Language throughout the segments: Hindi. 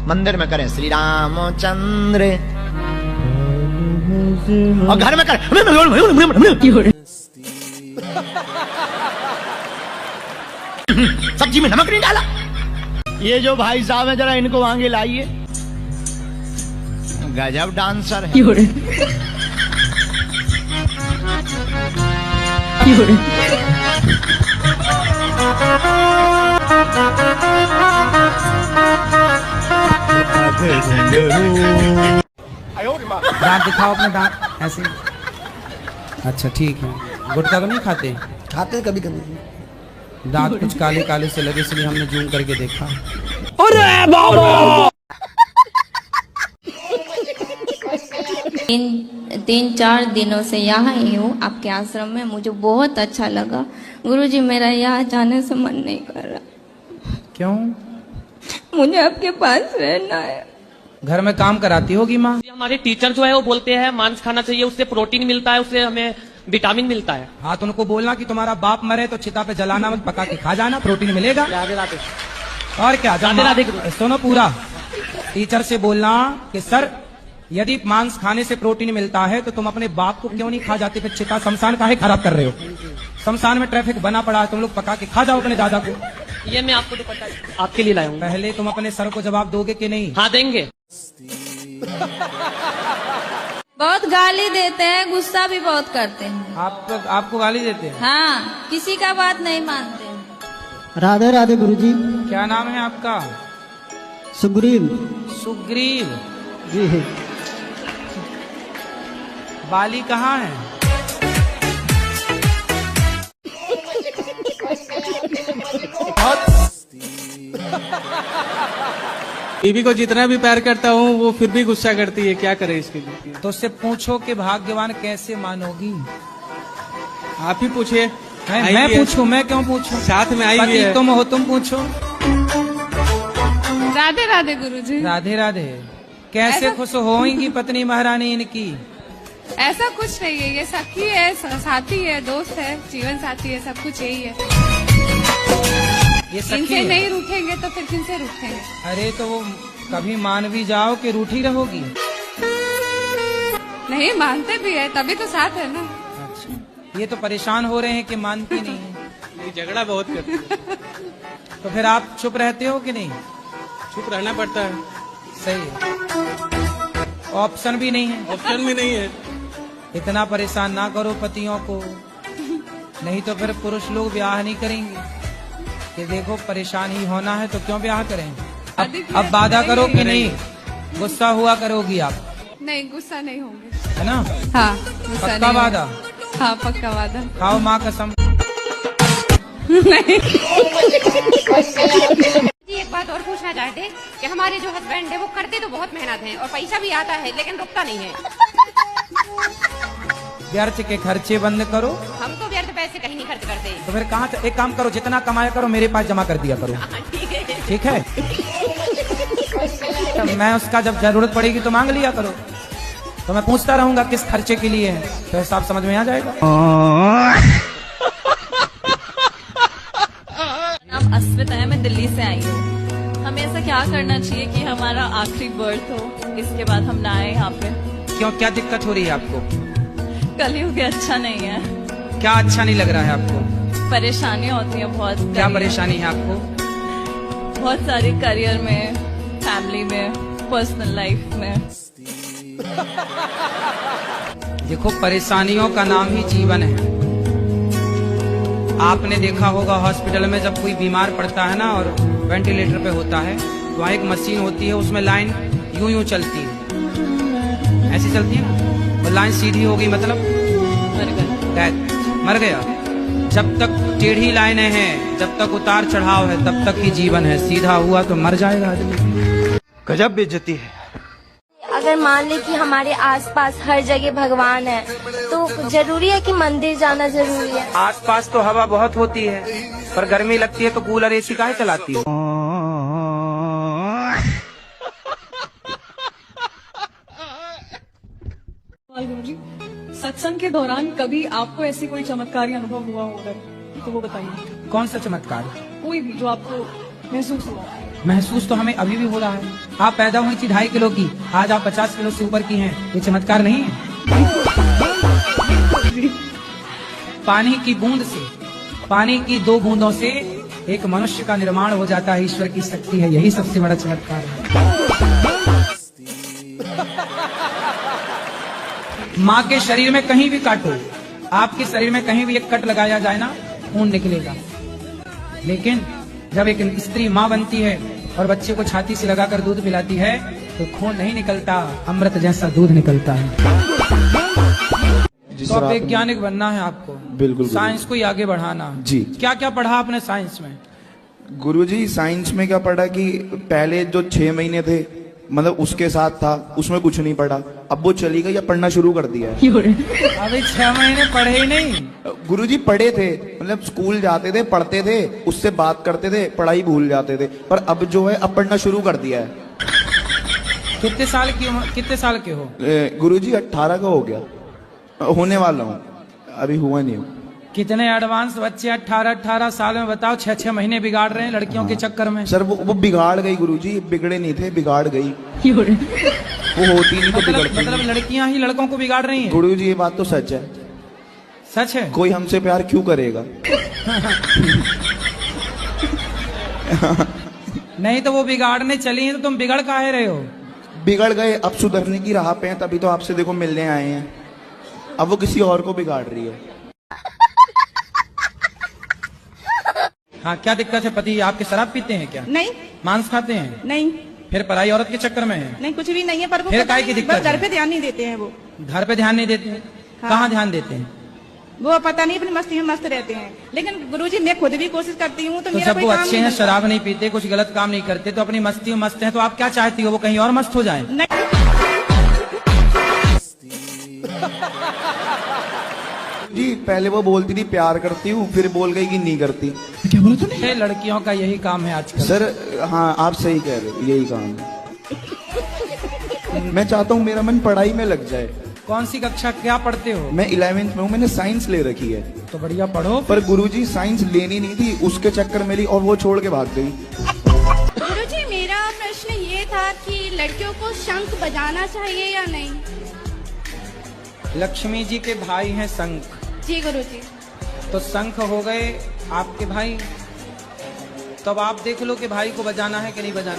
मंदिर में करें श्री रामचंद्र और घर में करें सब्जी में नमक नहीं डाला। ये जो भाई साहब है जरा इनको आगे लाइए, गजब डांसर है। दांत दिखाओ अपने दांत ऐसे। अच्छा ठीक है। गुटखा तो नहीं खाते? खाते कभी कभी। दांत कुछ काले काले से लगे इसलिए हमने जूम करके देखा। अरे बाबा! 3-4 दिनों से यहाँ ही हूँ आपके आश्रम में। मुझे बहुत अच्छा लगा गुरुजी। मेरा यहाँ जाने से मन नहीं कर रहा। क्यों? मुझे आपके पास रहना है। घर में काम कराती होगी माँ? हमारे टीचर जो है वो बोलते हैं मांस खाना चाहिए, उससे प्रोटीन मिलता है, उससे हमें विटामिन मिलता है। हाँ तो उनको बोलना कि तुम्हारा बाप मरे तो चिता पे जलाना मत, पका के खा जाना, प्रोटीन मिलेगा। राधे राधे। और क्या? राधे राधे। सुनो पूरा। टीचर से बोलना कि सर यदि मांस खाने से प्रोटीन मिलता है तो तुम अपने बाप को क्यों नहीं खा जाते, फिर चिता शमशान काहे खराब कर रहे हो? शमशान में ट्रैफिक बना पड़ा है, तुम लोग पका के खा जाओ अपने दादा को। ये मैं आपको दुपट्टा आपके लिए लाया हूँ। पहले तुम अपने सर को जवाब दोगे कि नहीं? हाँ देंगे। बहुत गाली देते हैं, गुस्सा भी बहुत करते हैं। आपको गाली देते हैं? हाँ, किसी का बात नहीं मानते हैं। राधे राधे गुरुजी। क्या नाम है आपका? सुग्रीव। सुग्रीव जी। बाली कहाँ है? बीवी को जितना भी प्यार करता हूँ वो फिर भी गुस्सा करती है, क्या करे इसके लिए? तो उससे पूछो कि भाग्यवान कैसे मानोगी? आप ही पूछिए। मैं पूछूं? मैं क्यों पूछूं? साथ में आई हुई है। तुम हो, तुम पूछो। राधे राधे गुरुजी। राधे राधे। कैसे खुश होंगी पत्नी महारानी इनकी? ऐसा कुछ नहीं है, ये सखी है, साथी है, दोस्त है, जीवन साथी है, सब कुछ यही है। ये सखी इनसे है? नहीं रूठेंगे तो फिर किनसे रूठेंगे? अरे तो वो कभी मान भी जाओ कि रूठी रहोगी? नहीं मानते भी है, तभी तो साथ है ना। अच्छा, ये तो परेशान हो रहे हैं कि मानती नहीं है। ये झगड़ा बहुत करती है। तो फिर आप चुप रहते हो कि नहीं? चुप रहना पड़ता है। सही है। ऑप्शन भी नहीं है? ऑप्शन भी नहीं है। इतना परेशान ना करो पतियों को, नहीं तो फिर पुरुष लोग ब्याह नहीं करेंगे कि देखो परेशान ही होना है तो क्यों ब्याह करेंगे। अब वादा करो कि नहीं गुस्सा हुआ करोगी आप? नहीं, गुस्सा नहीं होंगे। है ना? हाँ, गुस्सा पक्का नहीं वादा? होंगे। हाँ, पक्का वादा। खाओ माँ कसम। नहीं। एक बात और पूछना चाहते कि हमारे जो हस्बैंड है वो करते तो बहुत मेहनत है और पैसा भी आता है लेकिन रुकता नहीं है। व्यर्थ के खर्चे बंद करो। हम तो व्यर्थ पैसे कहीं नहीं खर्च करते। तो फिर कहाँ? एक काम करो, जितना कमाया करो मेरे पास जमा कर दिया करो। ठीक है? तो मैं उसका जब जरूरत पड़ेगी तो मांग लिया करो। तो मैं पूछता रहूंगा किस खर्चे के लिए है, तो हिसाब समझ में आ जाएगा। नाम अस्मिता है, मैं दिल्ली से आई हूँ। हमें ऐसा क्या करना चाहिए कि हमारा आखिरी बर्थ हो, इसके बाद हम ना आए यहाँ पे? क्यों, क्या दिक्कत हो रही है आपको? कलयुग अच्छा नहीं है। क्या अच्छा नहीं लग रहा है आपको? परेशानी होती है बहुत। क्या परेशानी है आपको? बहुत सारी करियर में, फैमिली में, पर्सनल लाइफ में। देखो परेशानियों का नाम ही जीवन है। आपने देखा होगा हॉस्पिटल में जब कोई बीमार पड़ता है ना और वेंटिलेटर पे होता है तो वहाँ एक मशीन होती है, उसमें लाइन यूं यूं चलती है, ऐसी चलती है ना। और लाइन सीधी हो गई मतलब मर गया। जब तक टेढ़ी लाइनें हैं, जब तक उतार चढ़ाव है, तब तक ही जीवन है। सीधा हुआ तो मर जाएगा आदमी। गजब बेइज्जती है। अगर मान ले कि हमारे आसपास हर जगह भगवान है तो जरूरी है कि मंदिर जाना जरूरी है। आसपास तो हवा बहुत होती है, पर गर्मी लगती है तो कूलर एसी काहे चलाती हो? सत्संग के दौरान कभी आपको ऐसी कोई चमत्कारी अनुभव हुआ होगा तो वो बताइए। कौन सा चमत्कार? कोई भी जो आपको महसूस हुआ। महसूस तो हमें अभी भी हो रहा है। आप पैदा हुई थी 2.5 किलो की, आज आप 50 किलो से ऊपर की हैं। ये चमत्कार नहीं है? पानी की बूंद से, पानी की 2 बूंदों से एक मनुष्य का निर्माण हो जाता है। ईश्वर की शक्ति है, यही सबसे बड़ा चमत्कार है। माँ के शरीर में कहीं भी काटो, आपके शरीर में कहीं भी एक कट लगाया जाए ना, खून निकलेगा। लेकिन जब एक स्त्री माँ बनती है और बच्चे को छाती से लगाकर दूध पिलाती है तो खून नहीं निकलता, अमृत जैसा दूध निकलता है। तो अब वैज्ञानिक बनना है आपको, बिल्कुल साइंस को ही आगे बढ़ाना जी। क्या क्या पढ़ा आपने साइंस में? गुरुजी साइंस में क्या पढ़ा कि पहले जो 6 महीने थे मतलब उसके साथ था, उसमें कुछ नहीं पढ़ा। अब वो चली गई, अब पढ़ना शुरू कर दिया है। अभी 6 महीने पढ़े ही नहीं? गुरुजी पढ़े थे, मतलब स्कूल जाते थे, पढ़ते थे, उससे बात करते थे, पढ़ाई भूल जाते थे, पर अब जो है अब पढ़ना शुरू कर दिया है। कितने साल के हो? गुरुजी 18 का हो गया, होने वाला हूँ, अभी हुआ नहीं हूँ। कितने एडवांस बच्चे 18 साल में, बताओ 6 महीने बिगाड़ रहे हैं लड़कियों के चक्कर में। सर वो बिगाड़ गई गुरुजी, बिगड़े नहीं थे, बिगाड़ गई। वो होती नहीं तो बिगड़ती। मतलब लड़कियां ही लड़कों को बिगाड़ रही हैं? गुरुजी ये बात तो सच है। सच है? कोई हमसे प्यार क्यों करेगा? नहीं तो वो बिगाड़ने चली हैं तो तुम बिगड़ काहे रहे हो? बिगड़ गए, अब सुधरने की राह पे हैं, तभी तो आपसे देखो मिलने आए हैं। अब वो किसी और को बिगाड़ रही है। हाँ, क्या दिक्कत है? पति आपके शराब पीते हैं क्या? नहीं। मांस खाते हैं? नहीं। फिर पराई औरत के चक्कर में है? नहीं, कुछ भी नहीं है, पर वो फिर काय की दिक्कत? घर पे ध्यान नहीं देते हैं वो। घर पे ध्यान नहीं देते हैं? हाँ। कहाँ ध्यान देते हैं? वो पता नहीं, अपनी मस्ती में मस्त रहते हैं। लेकिन गुरुजी मैं खुद भी कोशिश करती हूँ तो मेरा जब कोई वो काम अच्छे नहीं हैं, बनता। शराब नहीं पीते, कुछ गलत काम नहीं करते, तो अपनी मस्ती में मस्त हैं, तो आप क्या चाहती हो वो कहीं और मस्त हो जाए? जी पहले वो बोलती थी प्यार करती हूँ, फिर बोल गई कि नहीं करती। क्या बोला तूने? लड़कियों का यही काम है आजकल। सर हाँ, आप सही कह रहे हो, यही काम है। मैं चाहता हूँ मेरा मन पढ़ाई में लग जाए। कौन सी कक्षा क्या पढ़ते हो? मैं 11वीं में हूँ, मैंने साइंस ले रखी है। तो बढ़िया पढ़ो। पर गुरुजी साइंस लेनी नहीं थी, उसके चक्कर में ली और वो छोड़ के भाग गई। गुरुजी मेरा प्रश्न ये था कि लड़कियों को शंख बजाना चाहिए या नहीं? लक्ष्मी जी के भाई हैं शंख। जी गुरुजी। तो शंख हो गए आपके भाई, तो अब आप देख लो कि भाई को बजाना है कि नहीं बजाना।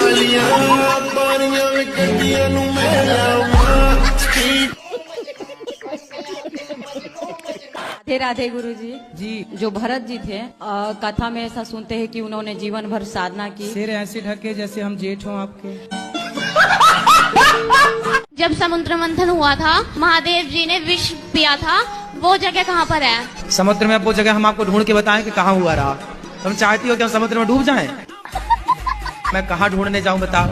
राधे राधे गुरुजी। जी। जो भरत जी थे, कथा में ऐसा सुनते हैं कि उन्होंने जीवन भर साधना की। सिर ऐसे ढके जैसे हम जेठ हों आपके। जब समुद्र मंथन हुआ था, महादेव जी ने विष पिया था, वो जगह कहाँ पर है? समुद्र में। अब वो जगह हम आपको ढूंढ के बताएं कि कहाँ हुआ रहा? तुम चाहती हो कि हम समुद्र में डूब जाएं? मैं कहाँ ढूंढने जाऊं बताओ?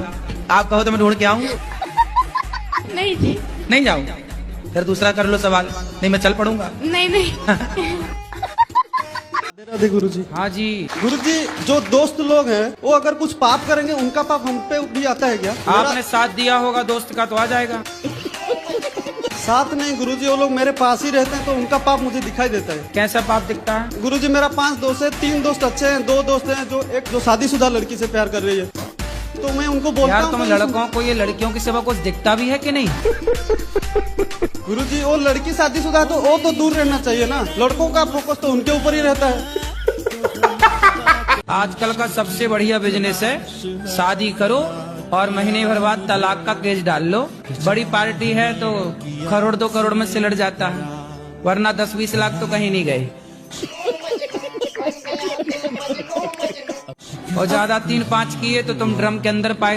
आप कहो तो मैं ढूंढ के आऊं? नहीं जी। नहीं जाऊं? फिर दूसरा कर लो सवाल। नहीं मैं चल पड़ूंगा। नहीं नहीं। राधे गुरुजी। हाँ जी। गुरुजी जो दोस्त लोग हैं वो अगर कुछ पाप करेंगे उनका पाप हम पे भी आता है क्या? आपने साथ दिया होगा दोस्त का तो आ जाएगा। साथ नहीं गुरुजी, वो लोग मेरे पास ही रहते हैं तो उनका पाप मुझे दिखाई देता है। कैसा पाप दिखता है? गुरुजी मेरा 5 दोस्त है, 3 दोस्त अच्छे हैं, 2 दोस्त हैं जो शादीशुदा लड़की से प्यार कर रही है, तो मैं उनको बोलता हूँ। यार तुम लड़कों को ये लड़कियों की सिवा कुछ दिखता भी है कि नहीं? गुरुजी वो लड़की शादीशुदा है तो वो तो दूर रहना चाहिए ना, लड़कों का फोकस तो उनके ऊपर ही रहता है। आजकल का सबसे बढ़िया बिजनेस है, शादी करो और महीने भर बाद तलाक का केस डाल लो। बड़ी पार्टी है तो 1 करोड़ 2 करोड़ में सिलट जाता है, वरना 10-20 लाख तो कहीं नहीं गए। और ज्यादा 3-5 किए तो तुम ड्रम के अंदर पाए